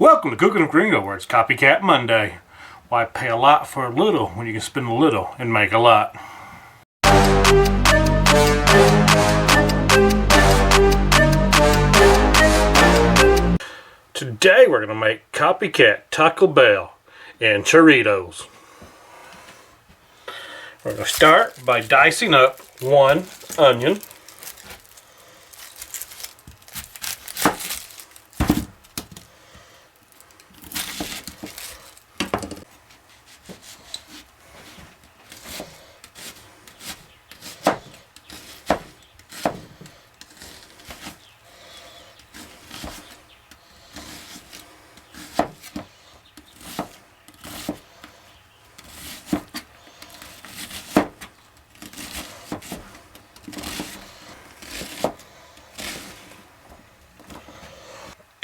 Welcome to Cooking with Gringo, where it's Copycat Monday. Why pay a lot for a little when you can spend a little and make a lot? Today we're going to make Copycat Taco Bell Enchiritos. We're going to start by dicing up one onion.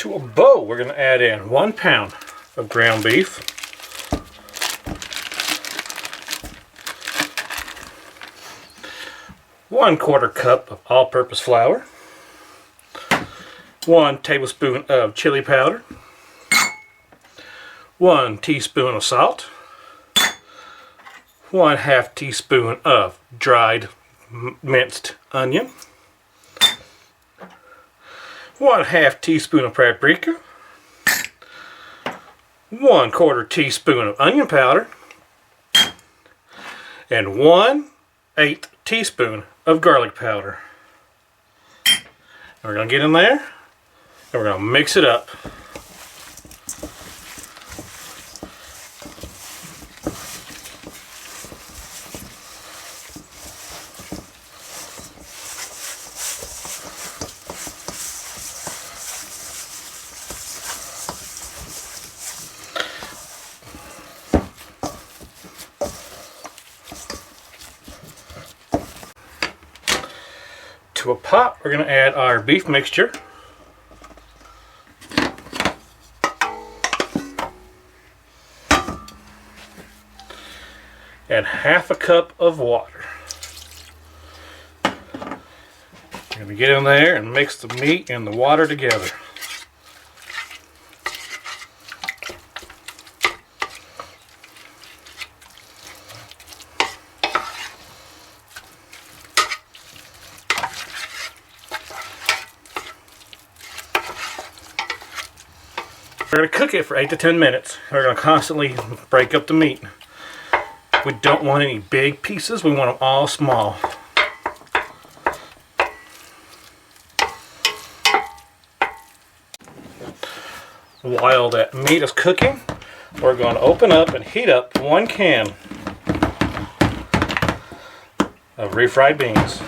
To a bowl, we're going to add in 1 pound of ground beef, ¼ cup of all-purpose flour, 1 tablespoon of chili powder, 1 teaspoon of salt, 1/2 teaspoon of dried minced onion, 1/2 teaspoon of paprika, 1/4 teaspoon of onion powder, and 1/8 teaspoon of garlic powder. And we're going to get in there and we're going to mix it up. To a pot, we're going to add our beef mixture, and 1/2 cup of water. We're going to get in there and mix the meat and the water together. We're going to cook it for 8 to 10 minutes. We're going to constantly break up the meat. We don't want any big pieces. We want them all small. While that meat is cooking, we're going to open up and heat up 1 can of refried beans.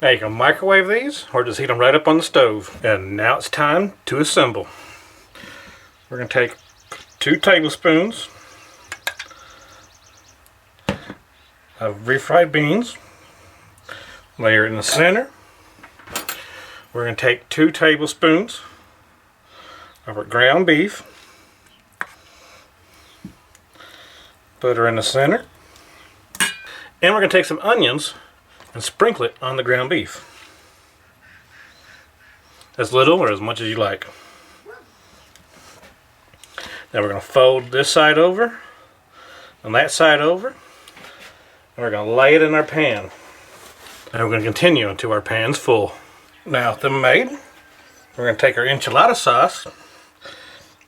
Now you can microwave these or just heat them right up on the stove. And now it's time to assemble. We're going to take 2 tablespoons of refried beans, layer it in the center. We're going to take 2 tablespoons of our ground beef, put her in the center, and we're going to take some onions and sprinkle it on the ground beef. As little or as much as you like. Now we're going to fold this side over and that side over, and we're going to lay it in our pan. And we're going to continue until our pan's full. Now with them made, we're going to take our enchilada sauce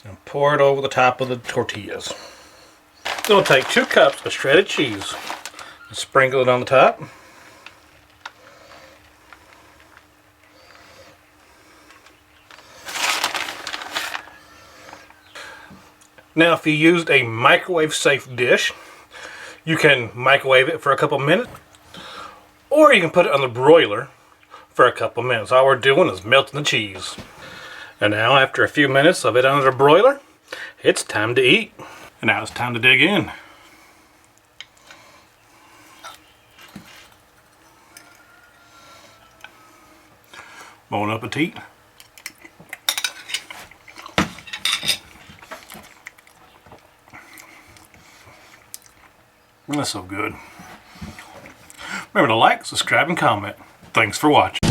and pour it over the top of the tortillas. Then we'll take 2 cups of shredded cheese and sprinkle it on the top. Now if you used a microwave safe dish, you can microwave it for a couple minutes, or you can put it on the broiler for a couple minutes. All we're doing is melting the cheese. And now after a few minutes of it under the broiler, it's time to eat. And now it's time to dig in. Bon appetit. That's so good. Remember to like, subscribe, and comment. Thanks for watching.